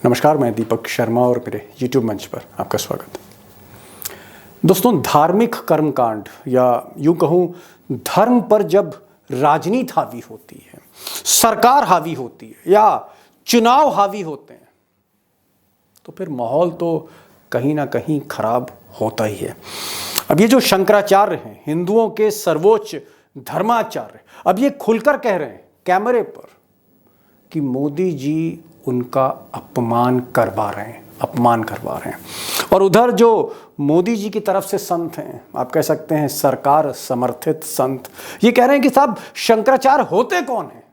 नमस्कार, मैं दीपक शर्मा और मेरे YouTube मंच पर आपका स्वागत है। दोस्तों, धार्मिक कर्मकांड या यूं कहूं धर्म पर जब राजनीति हावी होती है, सरकार हावी होती है या चुनाव हावी होते हैं तो फिर माहौल तो कहीं ना कहीं खराब होता ही है। अब ये जो शंकराचार्य हैं, हिंदुओं के सर्वोच्च धर्माचार्य, अब ये खुलकर कह रहे हैं कैमरे पर कि मोदी जी उनका अपमान करवा रहे हैं। और उधर जो मोदी जी की तरफ से संत हैं, आप कह सकते हैं सरकार समर्थित संत, ये कह रहे हैं कि साहब शंकराचार्य होते कौन हैं,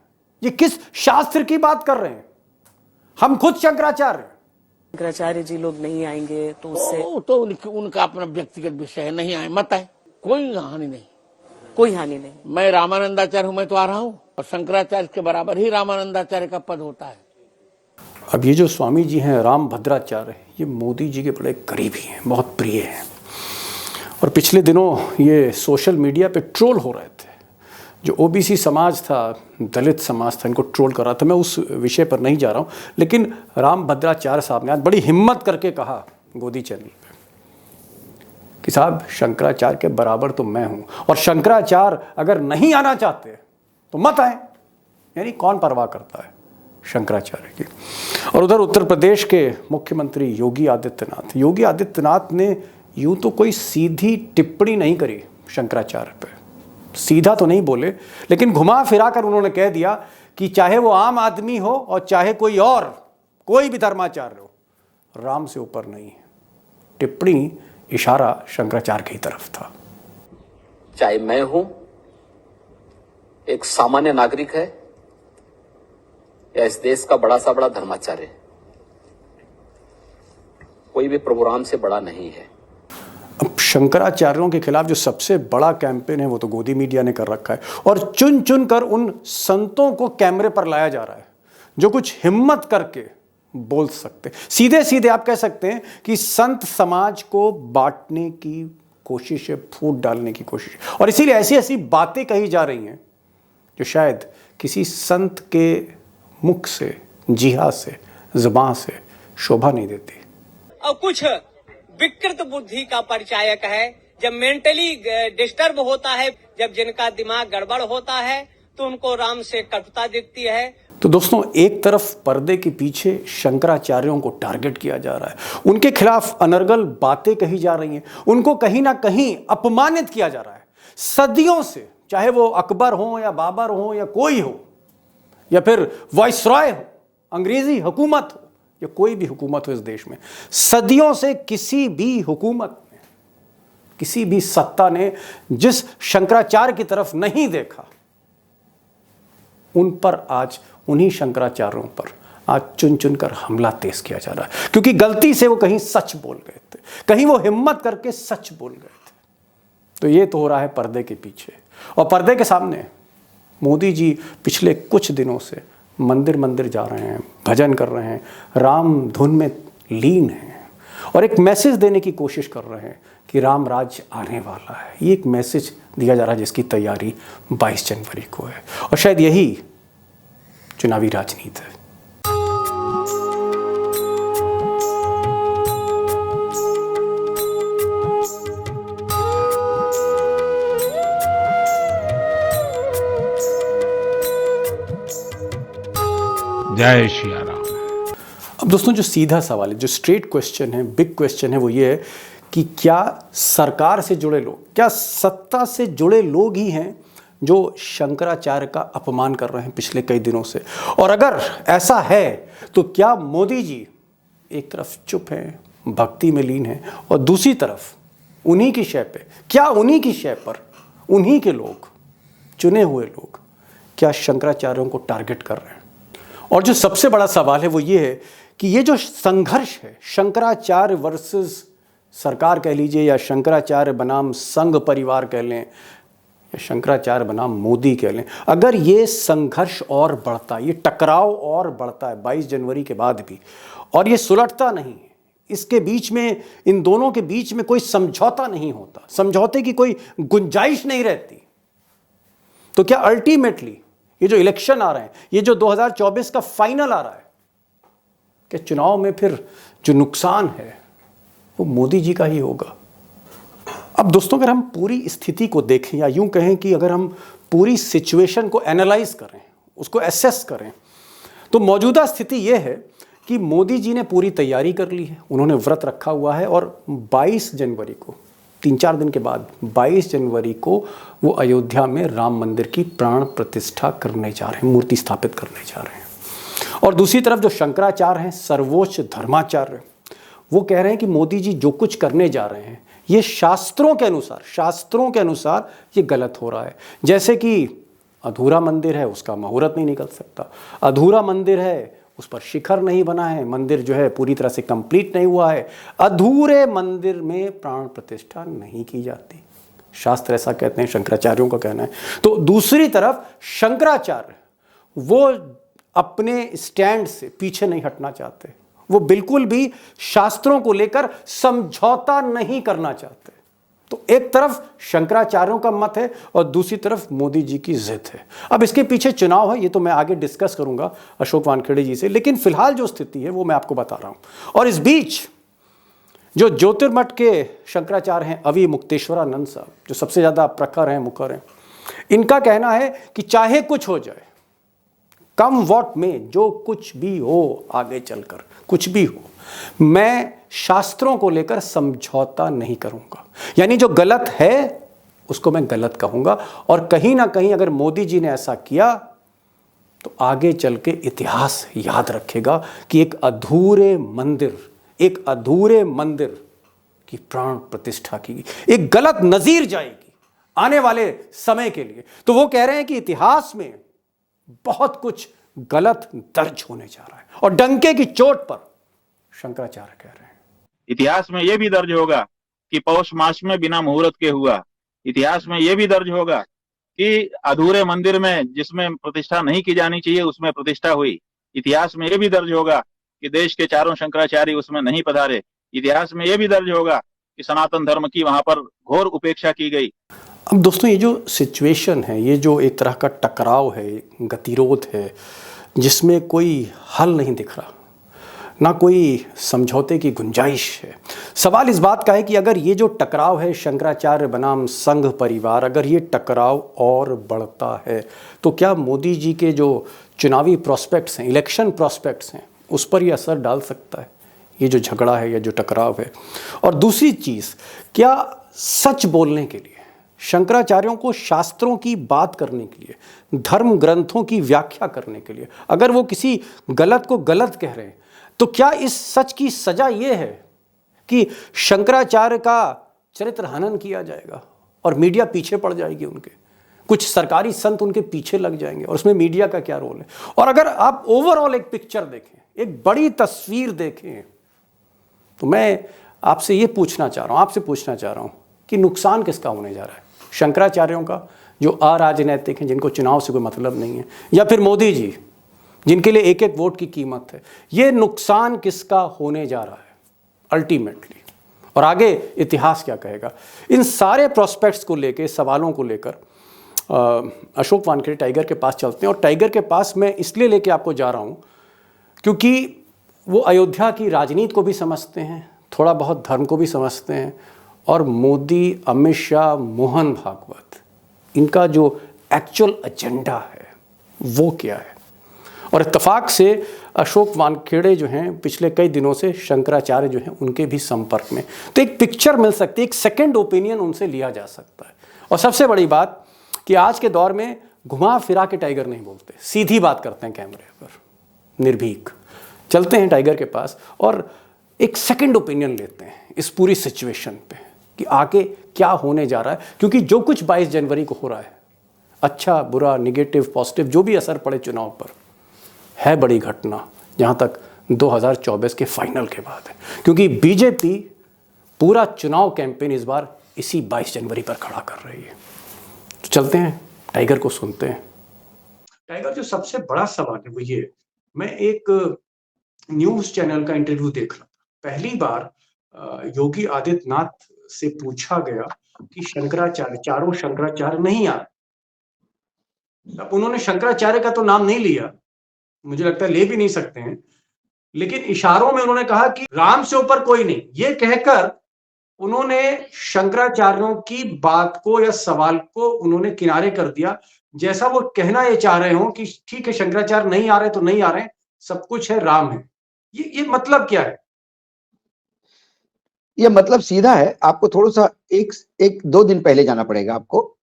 ये किस शास्त्र की बात कर रहे हैं, हम खुद शंकराचार्य जी लोग नहीं आएंगे तो उससे तो उनका अपना व्यक्तिगत विषय है, नहीं आए मत आए, कोई हानि नहीं। मैं रामानंदाचार्य हूं, मैं तो आ रहा हूं और शंकराचार्य के बराबर ही रामानंदाचार्य का पद होता है। अब ये जो स्वामी जी हैं रामभद्राचार्य, ये मोदी जी के बड़े करीबी हैं, बहुत प्रिय हैं। और पिछले दिनों ये सोशल मीडिया पे ट्रोल हो रहे थे। जो ओबीसी समाज था, दलित समाज था, इनको ट्रोल कर रहा था। मैं उस विषय पर नहीं जा रहा हूँ, लेकिन रामभद्राचार्य साहब ने आज बड़ी हिम्मत करके कहा गोदी चैनल पे कि साहब शंकराचार्य के बराबर तो मैं हूँ, और शंकराचार्य अगर नहीं आना चाहते तो मत आए। यानी कौन परवाह करता है शंकराचार्य की। और उधर उत्तर प्रदेश के मुख्यमंत्री योगी आदित्यनाथ ने यूं तो कोई सीधी टिप्पणी नहीं करी शंकराचार्य पे, सीधा तो नहीं बोले, लेकिन घुमा फिरा कर उन्होंने कह दिया कि चाहे वो आम आदमी हो और चाहे कोई भी धर्माचार्य हो, राम से ऊपर नहीं है। टिप्पणी, इशारा शंकराचार्य की तरफ था। चाहे मैं हूं, एक सामान्य नागरिक है, या इस देश का बड़ा सा बड़ा धर्माचार्य, कोई भी प्रभु राम से बड़ा नहीं है। अब शंकराचार्यों के खिलाफ जो सबसे बड़ा कैंपेन है वो तो गोदी मीडिया ने कर रखा है, और चुन चुन कर उन संतों को कैमरे पर लाया जा रहा है जो कुछ हिम्मत करके बोल सकते। सीधे सीधे आप कह सकते हैं कि संत समाज को बांटने की कोशिश है, फूट डालने की कोशिश है। और इसीलिए ऐसी ऐसी बातें कही जा रही हैं जो शायद किसी संत के मुख से, जिहा से, जुबान से शोभा नहीं देती। और कुछ विकृत बुद्धि का परिचायक है। जब मेंटली डिस्टर्ब होता है, जब जिनका दिमाग गड़बड़ होता है, तो उनको राम से कटुता दिखती है। तो दोस्तों, एक तरफ पर्दे के पीछे शंकराचार्यों को टारगेट किया जा रहा है, उनके खिलाफ अनर्गल बातें कही जा रही हैं, उनको कहीं ना कहीं अपमानित किया जा रहा है सदियों से, चाहे वो अकबर हो या बाबर हो या कोई हो, या फिर वाइसरॉय हो, अंग्रेजी हुकूमत हो या कोई भी हुकूमत हो इस देश में। सदियों से किसी भी हुकूमत ने, किसी भी सत्ता ने जिस शंकराचार्य की तरफ नहीं देखा, उन पर आज, उन्हीं शंकराचार्यों पर आज चुन चुन कर हमला तेज किया जा रहा है, क्योंकि गलती से वो कहीं सच बोल गए थे, कहीं वो हिम्मत करके सच बोल गए थे। तो ये तो हो रहा है पर्दे के पीछे, और पर्दे के सामने मोदी जी पिछले कुछ दिनों से मंदिर जा रहे हैं, भजन कर रहे हैं, राम धुन में लीन हैं, और एक मैसेज देने की कोशिश कर रहे हैं कि राम राज्य आने वाला है। ये एक मैसेज दिया जा रहा है जिसकी तैयारी 22 जनवरी को है, और शायद यही चुनावी राजनीति है। जय श्री राम। अब दोस्तों, जो सीधा सवाल है, जो स्ट्रेट क्वेश्चन है, बिग क्वेश्चन है, वो ये है कि क्या सरकार से जुड़े लोग, क्या सत्ता से जुड़े लोग ही हैं जो शंकराचार्य का अपमान कर रहे हैं पिछले कई दिनों से? और अगर ऐसा है तो क्या मोदी जी एक तरफ चुप हैं, भक्ति में लीन हैं, और दूसरी तरफ उन्हीं की शय पे, क्या उन्हीं की शय पर उन्हीं के लोग, चुने हुए लोग, क्या शंकराचार्यों को टारगेट कर रहे हैं? और जो सबसे बड़ा सवाल है वो ये है कि ये जो संघर्ष है, शंकराचार्य वर्सेस सरकार कह लीजिए, या शंकराचार्य बनाम संघ परिवार कह लें, या शंकराचार्य बनाम मोदी कह लें, अगर ये संघर्ष और बढ़ता, ये टकराव और बढ़ता है 22 जनवरी के बाद भी, और ये सुलटता नहीं, इसके बीच में, इन दोनों के बीच में कोई समझौता नहीं होता, समझौते की कोई गुंजाइश नहीं रहती, तो क्या अल्टीमेटली ये जो इलेक्शन आ रहे हैं, ये जो 2024 का फाइनल आ रहा है, कि चुनाव में फिर जो नुकसान है वो मोदी जी का ही होगा। अब दोस्तों, अगर हम पूरी स्थिति को देखें, या यूं कहें कि अगर हम पूरी सिचुएशन को एनालाइज करें, उसको एसेस करें, तो मौजूदा स्थिति यह है कि मोदी जी ने पूरी तैयारी कर ली है। उन्होंने व्रत रखा हुआ है और 22 जनवरी को, 3-4 दिन के बाद 22 जनवरी को वो अयोध्या में राम मंदिर की प्राण प्रतिष्ठा करने जा रहे हैं, मूर्ति स्थापित करने जा रहे हैं। और दूसरी तरफ जो शंकराचार्य हैं, सर्वोच्च धर्माचार्य, वो कह रहे हैं कि मोदी जी जो कुछ करने जा रहे हैं ये शास्त्रों के अनुसार ये गलत हो रहा है। जैसे कि अधूरा मंदिर है, उसका मुहूर्त नहीं निकल सकता, अधूरा मंदिर है, उस पर शिखर नहीं बना है, मंदिर जो है पूरी तरह से कंप्लीट नहीं हुआ है, अधूरे मंदिर में प्राण प्रतिष्ठा नहीं की जाती। शास्त्र ऐसा कहते हैं, शंकराचार्यों का कहना है। तो दूसरी तरफ शंकराचार्य वो अपने स्टैंड से पीछे नहीं हटना चाहते, वो बिल्कुल भी शास्त्रों को लेकर समझौता नहीं करना चाहते। तो एक तरफ शंकराचार्यों का मत है और दूसरी तरफ मोदी जी की जिद है। अब इसके पीछे चुनाव है, ये तो मैं आगे डिस्कस करूंगा अशोक वानखेड़े जी से, लेकिन फिलहाल जो स्थिति है वो मैं आपको बता रहा हूं। और इस बीच जो ज्योतिर्मठ के शंकराचार्य हैं, अवि मुक्तेश्वरानंद साहब, जो सबसे ज्यादा प्रखर हैं, मुखर हैं, इनका कहना है कि चाहे कुछ हो जाए, कम वोट में जो कुछ भी हो, आगे चलकर कुछ भी हो, मैं शास्त्रों को लेकर समझौता नहीं करूंगा। यानी जो गलत है उसको मैं गलत कहूंगा। और कहीं ना कहीं अगर मोदी जी ने ऐसा किया तो आगे चल के इतिहास याद रखेगा कि एक अधूरे मंदिर की प्राण प्रतिष्ठा की, एक गलत नजीर जाएगी आने वाले समय के लिए। तो वो कह रहे हैं कि इतिहास में बहुत कुछ गलत दर्ज होने जा रहा है, और डंके की चोट पर शंकराचार्य कह रहे हैं इतिहास में यह भी दर्ज होगा कि पौष मास में बिना मुहूर्त के हुआ। इतिहास में यह भी दर्ज होगा कि अधूरे मंदिर में जिसमें प्रतिष्ठा नहीं की जानी चाहिए उसमें प्रतिष्ठा हुई। इतिहास में यह भी दर्ज होगा कि देश के चारों शंकराचार्य उसमें नहीं पधारे। इतिहास में यह भी दर्ज होगा कि सनातन धर्म की वहां पर घोर उपेक्षा की गई। अब दोस्तों, ये जो सिचुएशन है, ये जो एक तरह का टकराव है, गतिरोध है, जिसमें कोई हल नहीं दिख रहा, ना कोई समझौते की गुंजाइश है। सवाल इस बात का है कि अगर ये जो टकराव है शंकराचार्य बनाम संघ परिवार, अगर ये टकराव और बढ़ता है तो क्या मोदी जी के जो चुनावी प्रोस्पेक्ट्स हैं, इलेक्शन प्रोस्पेक्ट्स हैं, उस पर ये असर डाल सकता है, ये जो झगड़ा है या जो टकराव है? और दूसरी चीज़, क्या सच बोलने के लिए, शंकराचार्यों को शास्त्रों की बात करने के लिए, धर्म ग्रंथों की व्याख्या करने के लिए, अगर वो किसी गलत को गलत कह रहे हैं, तो क्या इस सच की सजा ये है कि शंकराचार्य का चरित्र हनन किया जाएगा और मीडिया पीछे पड़ जाएगी उनके, कुछ सरकारी संत उनके पीछे लग जाएंगे, और उसमें मीडिया का क्या रोल है? और अगर आप ओवरऑल एक पिक्चर देखें, एक बड़ी तस्वीर देखें, तो मैं आपसे ये पूछना चाह रहा हूं कि नुकसान किसका होने जा रहा है? शंकराचार्यों का, जो अराजनैतिक हैं, जिनको चुनाव से कोई मतलब नहीं है, या फिर मोदी जी, जिनके लिए एक एक वोट की कीमत है? ये नुकसान किसका होने जा रहा है अल्टीमेटली? और आगे इतिहास क्या कहेगा? इन सारे प्रोस्पेक्ट्स को लेकर, सवालों को लेकर अशोक वानखेड़े टाइगर के पास चलते हैं। और टाइगर के पास मैं इसलिए लेके आपको जा रहा हूं क्योंकि वो अयोध्या की राजनीति को भी समझते हैं, थोड़ा बहुत धर्म को भी समझते हैं, और मोदी, अमित शाह, मोहन भागवत, इनका जो एक्चुअल एजेंडा है वो क्या है। और इत्तेफाक से अशोक वानखेड़े जो हैं पिछले कई दिनों से शंकराचार्य जो हैं उनके भी संपर्क में, तो एक पिक्चर मिल सकती है, एक सेकंड ओपिनियन उनसे लिया जा सकता है। और सबसे बड़ी बात कि आज के दौर में घुमा फिरा के टाइगर नहीं बोलते, सीधी बात करते हैं कैमरे पर, निर्भीक। चलते हैं टाइगर के पास और एक सेकंड ओपिनियन लेते हैं इस पूरी सिचुएशन पे कि आगे क्या होने जा रहा है। क्योंकि जो कुछ 22 जनवरी को हो रहा है, अच्छा बुरा, निगेटिव पॉजिटिव, जो भी असर पड़े चुनाव पर, है बड़ी घटना जहां तक 2024 के फाइनल के बाद है। क्योंकि बीजेपी पूरा चुनाव कैंपेन इस बार इसी 22 जनवरी पर खड़ा कर रही है। तो चलते हैं, टाइगर को सुनते हैं। टाइगर, जो सबसे बड़ा सवाल है वो ये, मैं एक न्यूज चैनल का इंटरव्यू देख रहा था, पहली बार योगी आदित्यनाथ से पूछा गया कि शंकराचार्य, चारों शंकराचार्य नहीं आ रहे। अब उन्होंने शंकराचार्य का तो नाम नहीं लिया, मुझे लगता है ले भी नहीं सकते हैं, लेकिन इशारों में उन्होंने कहा कि राम से ऊपर कोई नहीं। ये कहकर उन्होंने शंकराचार्यों की बात को या सवाल को उन्होंने किनारे कर दिया, जैसा वो कहना ये चाह रहे हो कि ठीक है शंकराचार्य नहीं आ रहे तो नहीं आ रहे, सब कुछ है, राम है। ये मतलब क्या है? ये मतलब सीधा है, आपको थोड़ा सा एक दो दिन पहले जाना पड़ेगा आपको।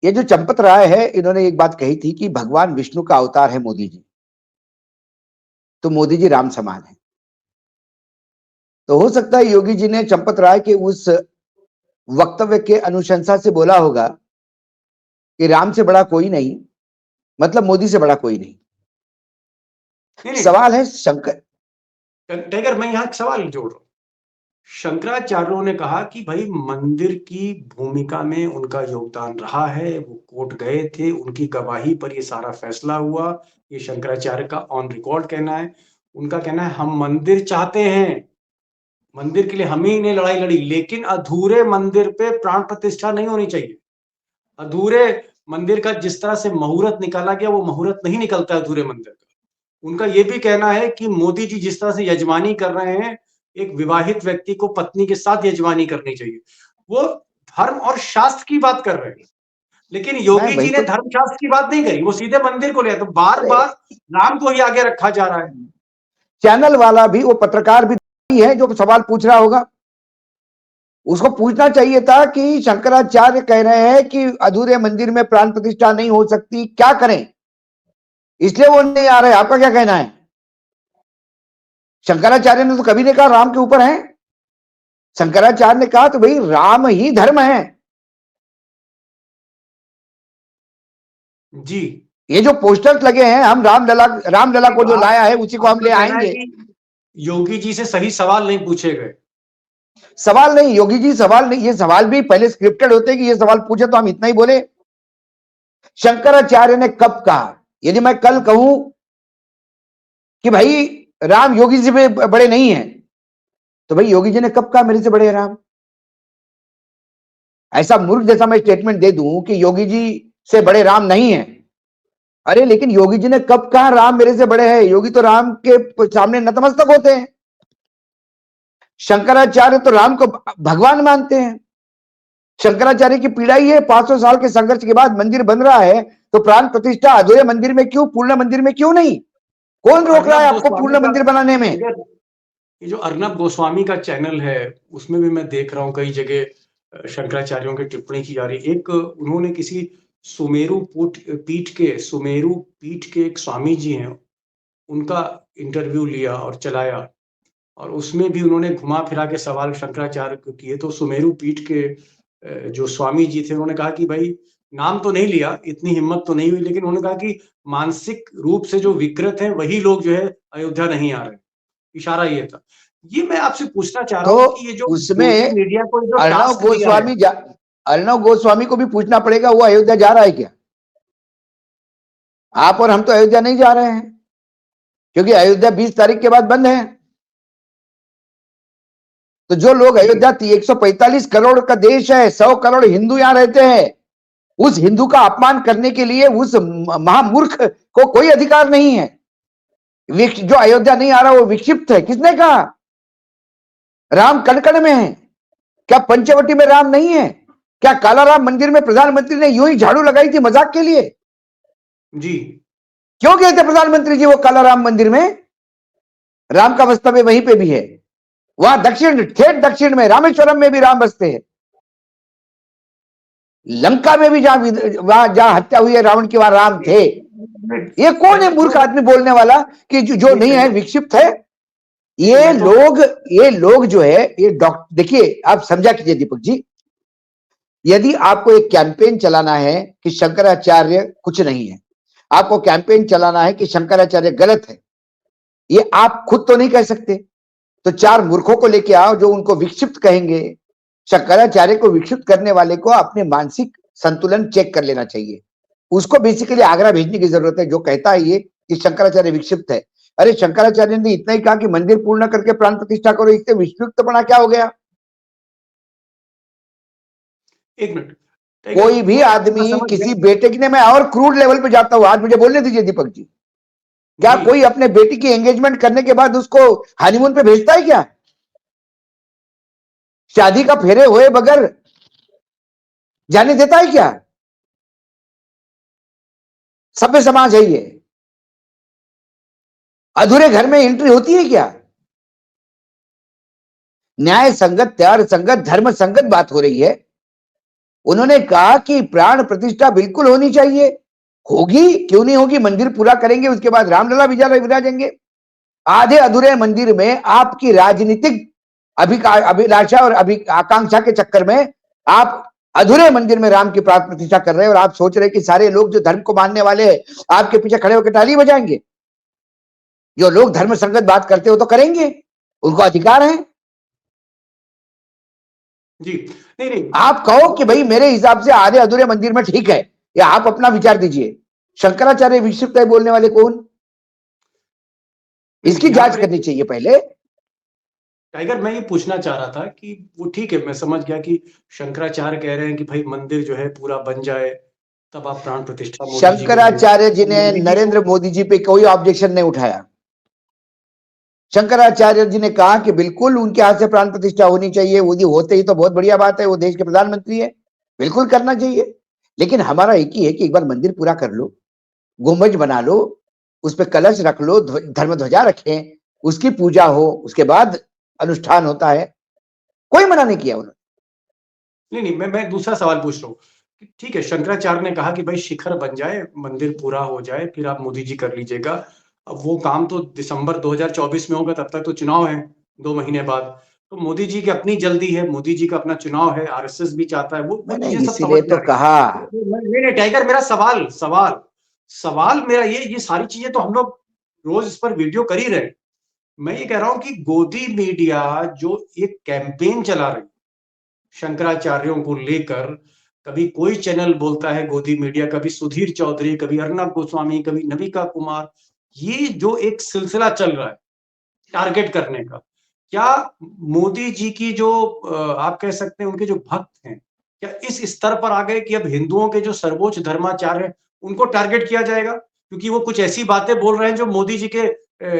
ये जो चंपत राय है, इन्होंने एक बात कही थी कि भगवान विष्णु का अवतार है मोदी जी, तो मोदी जी राम समान है। तो हो सकता है योगी जी ने चंपत राय के उस वक्तव्य के अनुशंसा से बोला होगा कि राम से बड़ा कोई नहीं, मतलब मोदी से बड़ा कोई नहीं। सवाल है शंकर टाइगर, मैं यहां एक सवाल जोड़ रहा हूं। शंकराचार्यों ने कहा कि भाई मंदिर की भूमिका में उनका योगदान रहा है, वो कोर्ट गए थे, उनकी गवाही पर ये सारा फैसला हुआ। ये शंकराचार्य का ऑन रिकॉर्ड कहना है। उनका कहना है हम मंदिर चाहते हैं, मंदिर के लिए हम ही ने लड़ाई लड़ी, लेकिन अधूरे मंदिर पे प्राण प्रतिष्ठा नहीं होनी चाहिए। अधूरे मंदिर का जिस तरह से मुहूर्त निकाला गया, वो मुहूर्त नहीं निकलता अधूरे मंदिर का। उनका ये भी कहना है कि मोदी जी जिस तरह से यजमानी कर रहे हैं, एक विवाहित व्यक्ति को पत्नी के साथ यजमानी करनी चाहिए। वो धर्म और शास्त्र की बात कर रहे हैं, लेकिन योगी जी ने धर्म शास्त्र की बात नहीं करी, वो सीधे मंदिर को ले। तो बार बार राम को ही आगे रखा जा रहा है। चैनल वाला भी, वो पत्रकार भी है जो सवाल पूछ रहा होगा, उसको पूछना चाहिए था कि शंकराचार्य कह रहे हैं कि अधूरे मंदिर में प्राण प्रतिष्ठा नहीं हो सकती, क्या करें, इसलिए वो नहीं आ रहे। आपका क्या कहना है? शंकराचार्य ने तो कभी नहीं कहा राम के ऊपर है। शंकराचार्य ने कहा तो भाई राम ही धर्म है जी। ये जो पोस्टर्स लगे हैं, हम रामलला को जो लाया है उसी को हम ले आएंगे। योगी जी से सही सवाल नहीं पूछे गए। सवाल नहीं योगी जी, सवाल नहीं, ये सवाल भी पहले स्क्रिप्टेड होते कि ये सवाल पूछे तो हम इतना ही बोले। शंकराचार्य ने कब कहा? यदि मैं कल कहूं कि भाई राम योगी जी से बड़े नहीं हैं, तो भाई योगी जी ने कब कहा मेरे से बड़े हैं राम? ऐसा मूर्ख जैसा मैं स्टेटमेंट दे दूं कि योगी जी से बड़े राम नहीं हैं, अरे लेकिन योगी जी ने कब कहा राम मेरे से बड़े हैं? योगी तो राम के सामने नतमस्तक होते हैं। शंकराचार्य तो राम को भगवान मानते हैं। शंकराचार्य की पीड़ा ही है, 500 साल के संघर्ष के बाद मंदिर बन रहा है, तो प्राण प्रतिष्ठा अधूरे मंदिर में क्यों, पूर्ण मंदिर में क्यों नहीं? कौन रोक रहा है आपको पूर्ण मंदिर बनाने में? ये जो अर्नब गोस्वामी का चैनल है, उसमें भी मैं देख रहा हूं कई जगह शंकराचार्यों की टिप्पणी की जा रही है। एक उन्होंने किसी सुमेरु पीठ के एक स्वामी जी हैं, उनका इंटरव्यू लिया और चलाया, और उसमें भी उन्होंने घुमा फिरा के सवाल शंकराचार्य को किए। तो सुमेरु पीठ के जो स्वामी जी थे, उन्होंने कहा कि भाई, नाम तो नहीं लिया, इतनी हिम्मत तो नहीं हुई, लेकिन उन्होंने कहा कि मानसिक रूप से जो विकृत हैं वही लोग जो है अयोध्या नहीं आ रहे। इशारा ये था। ये मैं आपसे पूछना चाह रहा हूँ कि ये जो उसमें मीडिया को जो अर्णव गोस्वामी को भी पूछना पड़ेगा, वो अयोध्या जा रहा है क्या? आप और हम तो अयोध्या नहीं जा रहे हैं, क्योंकि अयोध्या 20 तारीख के बाद बंद है। तो जो लोग अयोध्या 145 करोड़ का देश है, 100 करोड़ हिंदू यहां रहते हैं, उस हिंदू का अपमान करने के लिए उस महामूर्ख को कोई अधिकार नहीं है। जो अयोध्या नहीं आ रहा वो विक्षिप्त है। किसने कहा? राम कण-कण में है। क्या पंचवटी में राम नहीं है? क्या कालाराम मंदिर में प्रधानमंत्री ने यूं ही झाड़ू लगाई थी मजाक के लिए? जी। क्यों गए थे प्रधानमंत्री जी वो कालाराम मंदिर में? राम का वास्तव्य वहीं पे भी है। वहां ठेठ दक्षिण में रामेश्वरम में भी राम बसते हैं। लंका में भी जहां हत्या हुई है रावण की, वहां राम थे। ये कौन है मूर्ख आदमी बोलने वाला कि जो नहीं है विक्षिप्त है? ये लोग जो है ये देखिए, आप समझा कीजिए दीपक जी, यदि आपको एक कैंपेन चलाना है कि शंकराचार्य कुछ नहीं है, आपको कैंपेन चलाना है कि शंकराचार्य गलत है, ये आप खुद तो नहीं कह सकते, तो 4 मूर्खों को लेके आओ जो उनको विक्षिप्त कहेंगे। शंकराचार्य को विक्षिप्त करने वाले को अपने मानसिक संतुलन चेक कर लेना चाहिए। उसको बेसिकली आगरा भेजने की जरूरत है, जो कहता है ये कि शंकराचार्य विक्षिप्त है। अरे शंकराचार्य ने इतना ही कहा कि मंदिर पूर्ण करके प्राण प्रतिष्ठा करो, इससे विक्षिप्तपना क्या हो गया? एक मिनट, कोई भी आदमी किसी बेटे की, मैं और क्रूड लेवल पे जाता हूं, आज मुझे बोलने दीजिए दीपक जी, क्या कोई अपने बेटी की एंगेजमेंट करने के बाद उसको हनीमून पे भेजता है क्या? शादी का फेरे हुए बगैर जाने देता है क्या? सभ्य समाज है ये? अधूरे घर में एंट्री होती है क्या? न्याय संगत, त्याग संगत, धर्म संगत बात हो रही है। उन्होंने कहा कि प्राण प्रतिष्ठा बिल्कुल होनी चाहिए। होगी, क्यों नहीं होगी? मंदिर पूरा करेंगे, उसके बाद रामलला विराजेंगे। आधे अधूरे मंदिर में आपकी राजनीतिक अभिलाषा और आकांक्षा के चक्कर में आप अधूरे मंदिर में राम की प्राण प्रतिष्ठा कर रहे हैं, और आप सोच रहे हैं कि सारे लोग जो धर्म को मानने वाले हैं आपके पीछे खड़े होकर ताली बजाएंगे। जो लोग धर्म संगत बात करते हो तो करेंगे, उनको अधिकार है। जी नहीं, आप कहो कि भाई मेरे हिसाब से आधे अधूरे मंदिर में ठीक है, या आप अपना विचार दीजिए। शंकराचार्य विक्षिप्त है बोलने वाले कौन? इसकी जांच करनी चाहिए पहले। टाइगर, मैं ये पूछना चाह रहा था कि वो ठीक है, मैं समझ गया कि शंकराचार्य कह रहे हैं कि भाई मंदिर जो है पूरा बन जाए तब आप प्राण प्रतिष्ठा मोदी जी को शंकराचार्य जी ने नरेंद्र मोदी जी पे कोई ऑब्जेक्शन नहीं उठाया। शंकराचार्य जी ने कहा कि बिल्कुल उनके हाथ से प्राण प्रतिष्ठा होनी चाहिए। वो होते ही तो बहुत बढ़िया बात है, वो देश के प्रधानमंत्री है, बिल्कुल करना चाहिए। लेकिन हमारा एक ही है कि एक बार मंदिर पूरा कर लो, गुंबज बना लो, उस पर कलश रख लो, धर्म ध्वजा रखें, उसकी पूजा हो, उसके बाद अनुष्ठान होता है। कोई मना नहीं किया उन्होंने। नहीं, मैं दूसरा सवाल पूछ रहा हूँ कि ठीक है, शंकराचार्य ने कहा कि भाई शिखर बन जाए, मंदिर पूरा हो जाए, फिर आप मोदी जी कर लीजिएगा। अब वो काम तो दिसंबर 2024 में होगा, तब तक तो चुनाव है 2 महीने बाद। तो मोदी जी की अपनी जल्दी है, मोदी जी का अपना चुनाव है, आरएसएस भी चाहता है, वो मैंने चीजें सब इसीलिए समझ तो कहा। नहीं टाइगर, मेरा सवाल मेरा ये सारी चीजें तो हम लोग रोज इस पर वीडियो कर ही रहे। मैं ये कह रहा हूं कि गोदी मीडिया जो एक कैंपेन चला रही शंकराचार्यों को लेकर, कभी कोई चैनल बोलता है गोदी मीडिया, कभी सुधीर चौधरी, कभी अर्नब गोस्वामी, कभी नविका कुमार, ये जो एक सिलसिला चल रहा है टारगेट करने का, क्या मोदी जी की जो आप कह सकते हैं उनके जो भक्त हैं, क्या इस स्तर पर आ गए कि अब हिंदुओं के जो सर्वोच्च धर्माचार्य हैं उनको टारगेट किया जाएगा? क्योंकि वो कुछ ऐसी बातें बोल रहे हैं जो मोदी जी के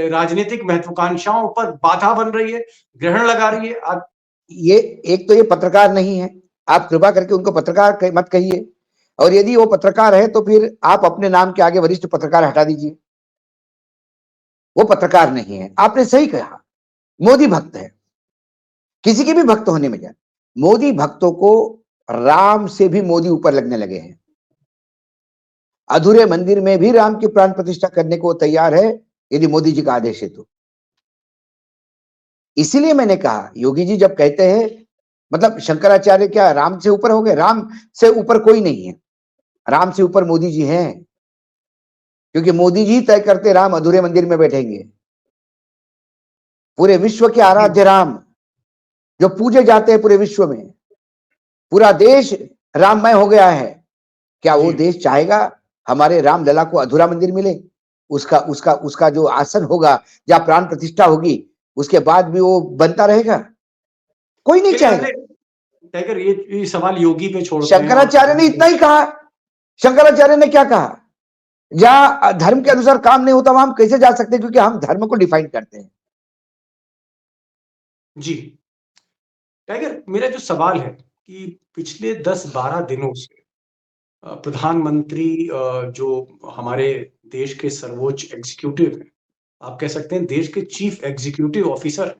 राजनीतिक महत्वाकांक्षाओं पर बाधा बन रही है, ग्रहण लगा रही है। ये एक तो ये पत्रकार नहीं है, आप कृपा करके उनको पत्रकार मत कहिए, और यदि वो पत्रकार है तो फिर आप अपने नाम के आगे वरिष्ठ पत्रकार हटा दीजिए। वो पत्रकार नहीं है। आपने सही कहा, मोदी भक्त है। किसी के भी भक्त होने में जाए, मोदी भक्तों को राम से भी मोदी ऊपर लगने लगे हैं। अधूरे मंदिर में भी राम की प्राण प्रतिष्ठा करने को तैयार है यदि मोदी जी का आदेश है तो। इसीलिए मैंने कहा, योगी जी जब कहते हैं, मतलब शंकराचार्य क्या राम से ऊपर हो गए? राम से ऊपर कोई नहीं है, राम से ऊपर मोदी जी हैं, क्योंकि मोदी जी तय करते राम अधूरे मंदिर में बैठेंगे। पूरे विश्व के आराध्य राम जो पूजे जाते हैं पूरे विश्व में, पूरा देश राममय हो गया है। क्या वो देश चाहेगा हमारे रामलला को अधूरा मंदिर मिले? उसका जो आसन होगा, जहां प्राण प्रतिष्ठा होगी, उसके बाद भी वो बनता रहेगा? कोई नहीं चाहेगा। टाइगर, ये सवाल योगी पे छोड़, शंकराचार्य ने इतना ही कहा। शंकराचार्य ने क्या कहा? जहां धर्म के अनुसार काम नहीं होता वहां हम कैसे जा सकते हैं, क्योंकि हम धर्म को डिफाइन करते हैं। जी टाइगर, मेरा जो सवाल है कि पिछले 10-12 दिनों से प्रधानमंत्री जो हमारे देश के सर्वोच्च एग्जीक्यूटिव हैं, आप कह सकते हैं देश के चीफ एग्जीक्यूटिव ऑफिसर,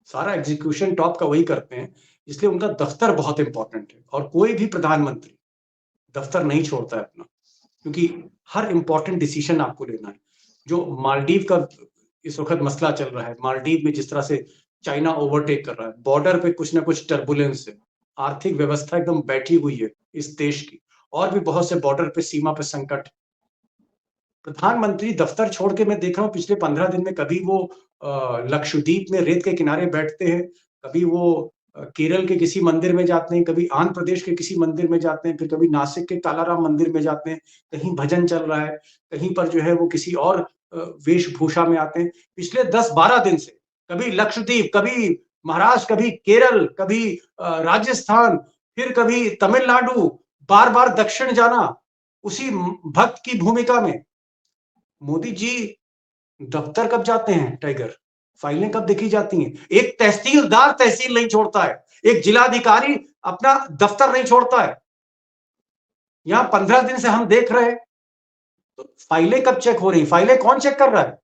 सारा एग्जीक्यूशन टॉप का वही करते हैं, इसलिए उनका दफ्तर बहुत इंपॉर्टेंट है। और कोई भी प्रधानमंत्री दफ्तर नहीं छोड़ता है अपना, क्योंकि हर इंपॉर्टेंट डिसीजन आपको लेना है। जो मालदीव का इस वक्त मसला चल रहा है, मालदीव में जिस तरह से चाइना ओवरटेक कर रहा है, बॉर्डर पे कुछ ना कुछ टर्बुलेंस है, आर्थिक व्यवस्था एकदम बैठी हुई है इस देश की, और भी बहुत से बॉर्डर पे, सीमा पे संकट। प्रधानमंत्री दफ्तर छोड़ के मैं देख रहा हूँ पिछले 15 दिन में, कभी वो लक्षद्वीप में रेत के किनारे बैठते हैं, कभी वो केरल के किसी मंदिर में जाते हैं, कभी आंध्र प्रदेश के किसी मंदिर में जाते हैं, फिर कभी नासिक के कालाराम मंदिर में जाते हैं, कहीं भजन चल रहा है, कहीं पर जो है वो किसी और वेशभूषा में आते हैं। पिछले 10-12 दिन से कभी लक्षद्वीप, कभी महाराष्ट्र, कभी केरल, कभी राजस्थान, फिर कभी तमिलनाडु, बार बार दक्षिण जाना उसी भक्त की भूमिका में। मोदी जी दफ्तर कब जाते हैं टाइगर? फाइलें कब देखी जाती हैं? एक तहसीलदार तहसील नहीं छोड़ता है, एक जिलाधिकारी अपना दफ्तर नहीं छोड़ता है। यहां 15 दिन से हम देख रहे हैं, तो फाइलें कब चेक हो रही? फाइलें कौन चेक कर रहा है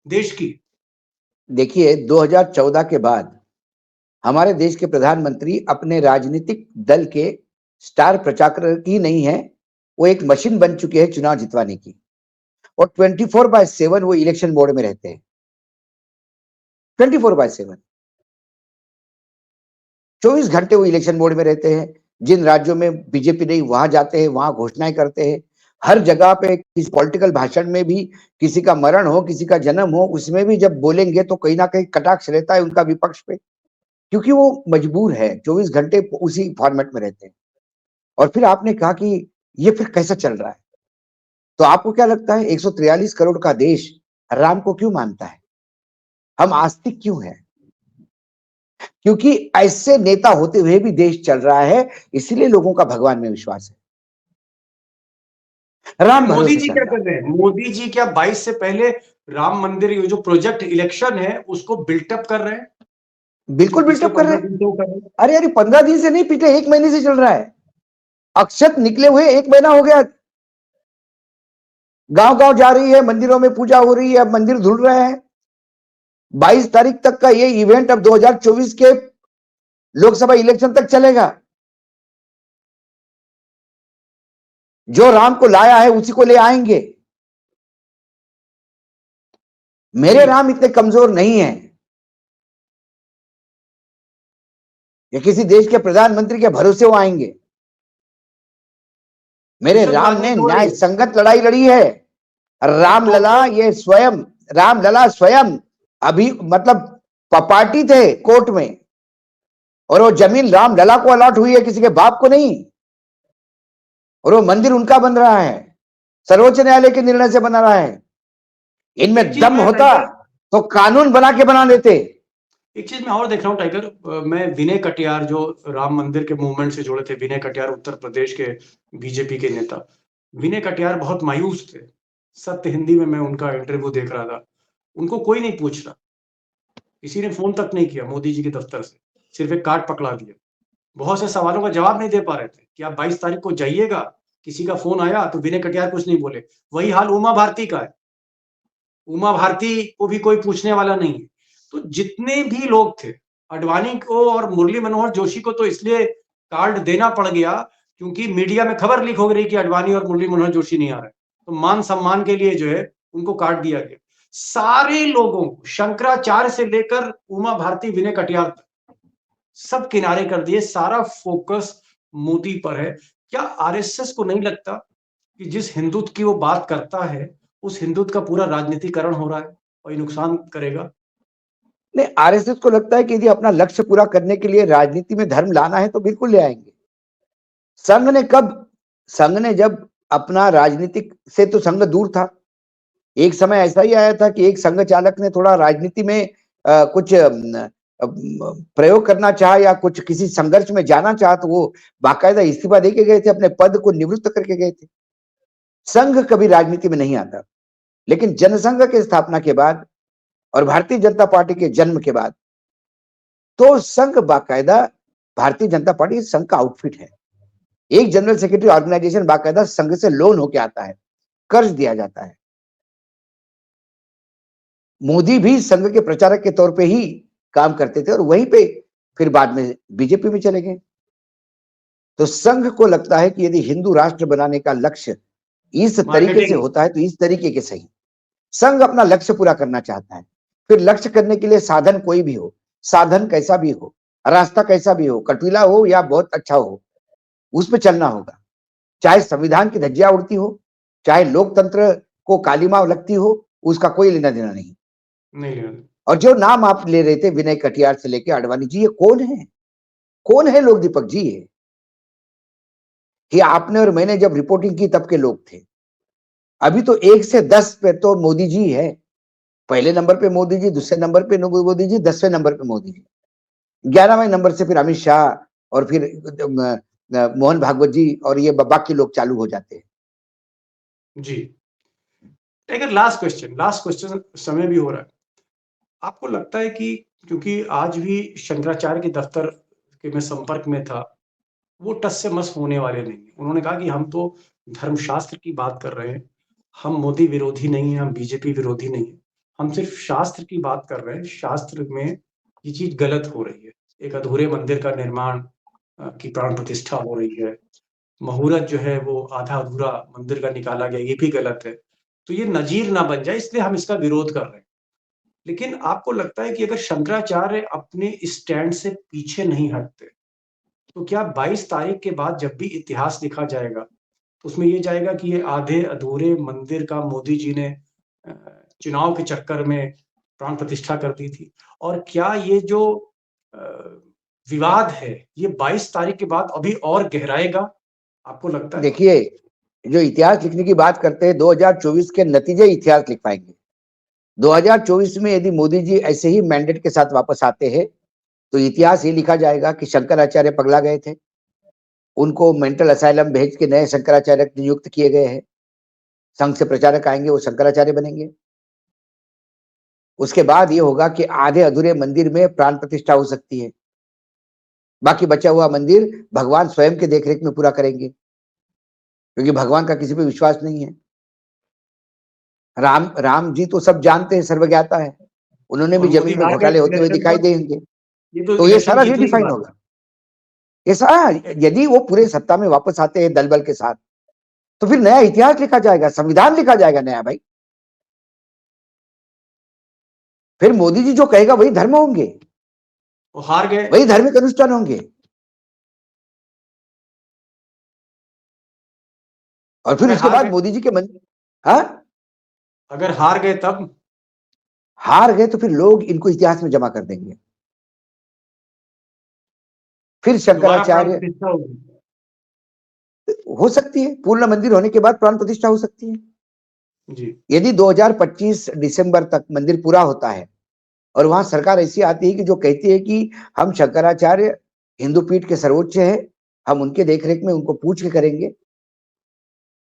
देश की? देखिए 2014 के बाद हमारे देश के प्रधानमंत्री अपने राजनीतिक दल के स्टार प्रचारक ही नहीं है, वो एक मशीन बन चुके हैं चुनाव जितवाने की, और 24/7 वो इलेक्शन मोड में रहते हैं। 24/7 24 घंटे वो इलेक्शन मोड में रहते हैं। जिन राज्यों में बीजेपी नहीं वहां जाते हैं, वहां घोषणाएं करते हैं। हर जगह पे किसी पॉलिटिकल भाषण में भी किसी का मरण हो, किसी का जन्म हो, उसमें भी जब बोलेंगे तो कहीं ना कहीं कटाक्ष रहता है उनका विपक्ष पे, क्योंकि वो मजबूर है, 24 घंटे उसी फॉर्मेट में रहते हैं। और फिर आपने कहा कि ये फिर कैसा चल रहा है, तो आपको क्या लगता है 143 करोड़ का देश राम को क्यों मानता है? हम आस्तिक क्यों हैं? क्योंकि ऐसे नेता होते हुए भी देश चल रहा है, इसीलिए लोगों का भगवान में विश्वास है। राम मोदी भरोसे जी चल क्या रहा है। कर रहे हैं? मोदी जी क्या 22 से पहले राम मंदिर ये जो प्रोजेक्ट इलेक्शन है उसको बिल्टअप कर रहे हैं? बिल्कुल पिछले बिल्टअप कर रहे 15 हैं। दिन से वो कर रहे हैं। अरे अरे 15 दिन से नहीं, पिछले 1 महीने से चल रहा है। अक्षत निकले हुए 1 महीना हो गया। गांव गांव जा रही है, मंदिरों में पूजा हो रही है, मंदिर धुल रहे हैं। 22 तारीख तक का ये इवेंट अब 2024 के लोकसभा इलेक्शन तक चलेगा। जो राम को लाया है उसी को ले आएंगे। मेरे राम इतने कमजोर नहीं है। ये किसी देश के प्रधानमंत्री के भरोसे वो आएंगे। मेरे राम ने न्याय संगत लड़ाई लड़ी है। रामलला ये स्वयं, रामलला स्वयं अभी मतलब पार्टी थे कोर्ट में, और वो जमीन रामलला को अलॉट हुई है, किसी के बाप को नहीं। और वो मंदिर उनका बन रहा है, सर्वोच्च न्यायालय के निर्णय से बना रहा है। इनमें दम होता तो कानून बना के बना देते। एक चीज मैं और देख रहा हूँ टाइगर, मैं विनय कटियार जो राम मंदिर के मूवमेंट से जुड़े थे, विनय कटियार उत्तर प्रदेश के बीजेपी के नेता, विनय कटियार बहुत मायूस थे। सत्य हिंदी में मैं उनका इंटरव्यू देख रहा था, उनको कोई नहीं पूछ रहा, किसी ने फोन तक नहीं किया मोदी जी के दफ्तर से, सिर्फ एक कार्ड पकड़ा दिया। बहुत से सवालों का जवाब नहीं दे पा रहे थे कि आप 22 तारीख को जाइएगा, किसी का फोन आया तो विनय कटियार कुछ नहीं बोले। वही हाल उमा भारती का है, उमा भारती को भी कोई पूछने वाला नहीं है। तो जितने भी लोग थे, अडवाणी को और मुरली मनोहर जोशी को तो इसलिए कार्ड देना पड़ गया क्योंकि मीडिया में खबर लीक हो गई कि अडवाणी और मुरली मनोहर जोशी नहीं आ रहे, तो मान सम्मान के लिए जो है उनको कार्ड दिया गया। सारे लोगों को, शंकराचार्य से लेकर उमा भारती, विनय कटियार तक, सब किनारे कर दिए। सारा फोकस मोदी पर है। क्या आरएसएस को नहीं लगता कि जिस हिंदुत्व की वो बात करता है उस हिंदुत्व का पूरा राजनीतिकरण हो रहा है और ये नुकसान करेगा? नहीं, आरएसएस को लगता है कि यदि अपना लक्ष्य पूरा करने के लिए राजनीति में धर्म लाना है तो बिल्कुल ले आएंगे। संघ ने जब अपना राजनीतिक से तो संघ दूर था। एक समय ऐसा ही आया था कि एक संघ चालक ने थोड़ा राजनीति में कुछ प्रयोग करना चाहा या कुछ किसी संघर्ष में जाना चाहा, तो वो बाकायदा इस्तीफा देके गए थे, अपने पद को निवृत्त करके गए थे। संघ कभी राजनीति में नहीं आता, लेकिन जनसंघ के स्थापना के बाद और भारतीय जनता पार्टी के जन्म के बाद तो संघ बाकायदा, भारतीय जनता पार्टी संघ का आउटफिट है। एक जनरल सेक्रेटरी ऑर्गेनाइजेशन बाकायदा संघ से लोन होके आता है, कर्ज दिया जाता है। मोदी भी संघ के प्रचारक के तौर पे ही काम करते थे और वहीं पे फिर बाद में बीजेपी में चले गए। तो संघ को लगता है कि यदि हिंदू राष्ट्र बनाने का लक्ष्य इस तरीके से होता है तो इस तरीके के सही। संघ अपना लक्ष्य पूरा करना चाहता है, फिर लक्ष्य करने के लिए साधन कोई भी हो, साधन कैसा भी हो, रास्ता कैसा भी हो, कटीला हो या बहुत अच्छा हो, उस पर चलना होगा। चाहे संविधान की धज्जियां उड़ती हो, चाहे लोकतंत्र को कालीमा लगती हो, उसका कोई लेना देना नहीं। और जो नाम आप ले रहे थे विनय कटियार से लेके अडवाणी जी, ये कौन है? कौन है लोग दीपक जी? ये आपने और मैंने जब रिपोर्टिंग की तब के लोग थे। अभी तो 1 से 10 पे तो मोदी जी है। पहले नंबर पे मोदी जी, दूसरे नंबर पे मोदी जी, 10वें नंबर पे मोदी जी, 11वें नंबर से फिर अमित शाह और फिर मोहन भागवत जी और ये बाकी लोग चालू हो जाते हैं। जी टाइगर, लास्ट क्वेश्चन, समय भी हो रहा है। आपको लगता है कि क्योंकि आज भी शंकराचार्य के दफ्तर के मैं संपर्क में था, वो टस से मस होने वाले नहीं है। उन्होंने कहा कि हम तो धर्मशास्त्र की बात कर रहे हैं, हम मोदी विरोधी नहीं है, हम बीजेपी विरोधी नहीं है, हम सिर्फ शास्त्र की बात कर रहे हैं, शास्त्र में ये चीज गलत हो रही है। एक अधूरे मंदिर का निर्माण की प्राण प्रतिष्ठा हो रही है, मुहूर्त जो है वो आधा अधूरा मंदिर का निकाला गया, ये भी गलत है। तो ये नजीर ना बन जाए, इसलिए हम इसका विरोध कर रहे हैं। लेकिन आपको लगता है कि अगर शंकराचार्य अपने स्टैंड से पीछे नहीं हटते, तो क्या 22 तारीख के बाद जब भी इतिहास लिखा जाएगा, तो उसमें ये जाएगा कि ये आधे अधूरे मंदिर का मोदी जी ने चुनाव के चक्कर में प्राण प्रतिष्ठा कर दी थी? और क्या ये जो विवाद है, ये 22 तारीख के बाद अभी और गहराएगा, आपको लगता है? देखिए, जो इतिहास लिखने की बात करते हैं, 2024 के नतीजे इतिहास लिख पाएंगे। 2024 में यदि मोदी जी ऐसे ही मैंडेट के साथ वापस आते हैं, तो इतिहास ये लिखा जाएगा कि शंकराचार्य पगला गए थे, उनको मेंटल असाइलम भेज के नए शंकराचार्य नियुक्त किए गए हैं। संघ से प्रचारक आएंगे, वो शंकराचार्य बनेंगे। उसके बाद ये होगा कि आधे अधूरे मंदिर में प्राण प्रतिष्ठा हो सकती है, बाकी बचा हुआ मंदिर भगवान स्वयं के देखरेख में पूरा करेंगे, क्योंकि भगवान का किसी पे विश्वास नहीं है। राम जी तो सब जानते हैं, सर्वज्ञाता है, उन्होंने भी जमीन में घोटाले होते हुए दिखाई देंगे। तो ये सारा रीडिफाइन होगा। ये सारा, यदि वो पूरे सत्ता में वापस आते हैं दल बल के साथ, तो फिर नया इतिहास लिखा जाएगा, संविधान लिखा जाएगा नया भाई। फिर मोदी जी जो कहेगा वही धर्म होंगे, वो हार गए, वही धार्मिक अनुष्ठान होंगे। और फिर उसके बाद मोदी जी के मन, हाँ, अगर हार गए तब? हार गए तो फिर लोग इनको इतिहास में जमा कर देंगे। फिर शंकराचार्य हो सकती है, पूर्ण मंदिर होने के बाद प्राण प्रतिष्ठा हो सकती है जी। यदि 2025 दिसंबर तक मंदिर पूरा होता है और वहां सरकार ऐसी आती है कि जो कहती है कि हम शंकराचार्य हिंदू पीठ के सर्वोच्च है, हम उनके देखरेख में उनको पूछ के करेंगे,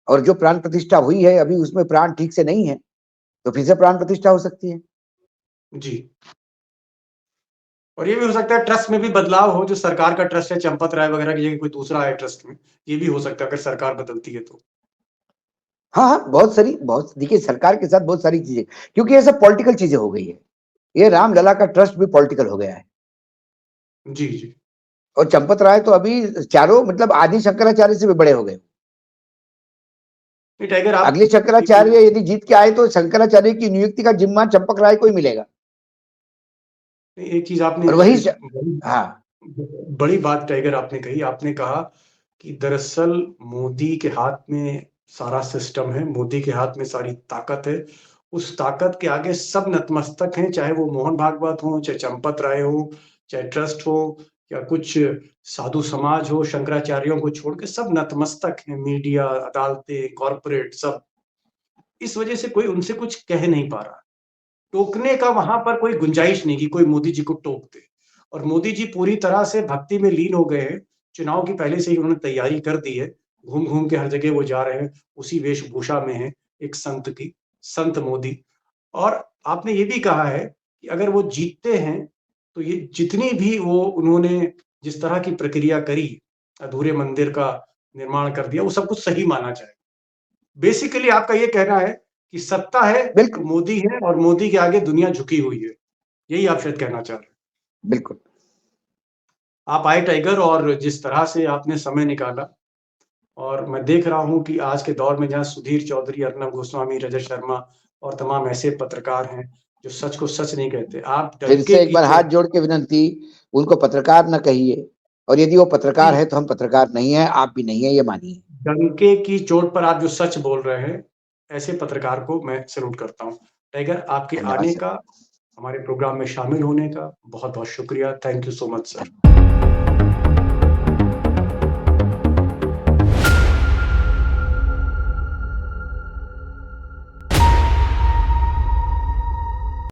और जो प्राण प्रतिष्ठा हुई है अभी उसमें प्राण ठीक से नहीं है, तो फिर से प्राण प्रतिष्ठा हो सकती है जी। और ये भी हो सकता है ट्रस्ट में भी बदलाव हो, जो सरकार का ट्रस्ट है चंपत राय वगैरह की जगह कोई दूसरा है ट्रस्ट में, ये भी हो सकता है अगर सरकार बदलती है तो। हाँ, बहुत देखिए, सरकार के साथ बहुत सारी चीजें, क्योंकि ये सब पॉलिटिकल चीजें हो गई है। ये रामलला का ट्रस्ट भी पॉलिटिकल हो गया है। जी जी। और चंपत राय तो अभी चारों मतलब आदि शंकराचार्य से भी बड़े हो गए। टाइगर, आप अगले शंकराचार्य यदि जीत के आए तो शंकराचार्य की नियुक्ति का जिम्मा चंपक राय को ही मिलेगा। एक चीज आपने, और वही हाँ, बड़ी बात टाइगर आपने कही, आपने कहा कि दरअसल मोदी के हाथ में सारा सिस्टम है, मोदी के हाथ में सारी ताकत है, उस ताकत के आगे सब नतमस्तक हैं, चाहे वो मोहन भागवत हो, चाहे चंपत राय हो, चाहे ट्रस्ट हो, या कुछ साधु समाज हो, शंकराचार्यों को छोड़ के सब नतमस्तक हैं, मीडिया, अदालतें, कॉरपोरेट, सब। इस वजह से कोई उनसे कुछ कह नहीं पा रहा, टोकने का वहां पर कोई गुंजाइश नहीं कि कोई मोदी जी को टोक दे। और मोदी जी पूरी तरह से भक्ति में लीन हो गए हैं, चुनाव की पहले से ही उन्होंने तैयारी कर दी है, घूम घूम के हर जगह वो जा रहे हैं, उसी वेशभूषा में है एक संत की, संत मोदी। और आपने ये भी कहा है कि अगर वो जीतते हैं तो ये जितनी भी वो उन्होंने जिस तरह की प्रक्रिया करी, अधूरे मंदिर का निर्माण कर दिया, वो सब कुछ सही माना जाएगा। बेसिकली आपका ये कहना है कि सत्ता है तो मोदी है, और मोदी के आगे दुनिया झुकी हुई है, यही आप शायद कहना चाह रहे हैं। बिल्कुल। आप आए टाइगर, और जिस तरह से आपने समय निकाला, और मैं देख रहा हूं कि आज के दौर में जहां सुधीर चौधरी, अर्नब गोस्वामी, रजत शर्मा और तमाम ऐसे पत्रकार हैं जो सच को सच नहीं कहते, आप फिर से एक बार हाथ जोड़ के विनंती, उनको पत्रकार न कहिए, और यदि वो पत्रकार है तो हम पत्रकार नहीं है, आप भी नहीं है, ये मानिए। डंके की चोट पर आप जो सच बोल रहे हैं, ऐसे पत्रकार को मैं सैल्यूट करता हूं। टाइगर, आपके आने का, हमारे प्रोग्राम में शामिल होने का बहुत बहुत शुक्रिया। Thank you so much sir.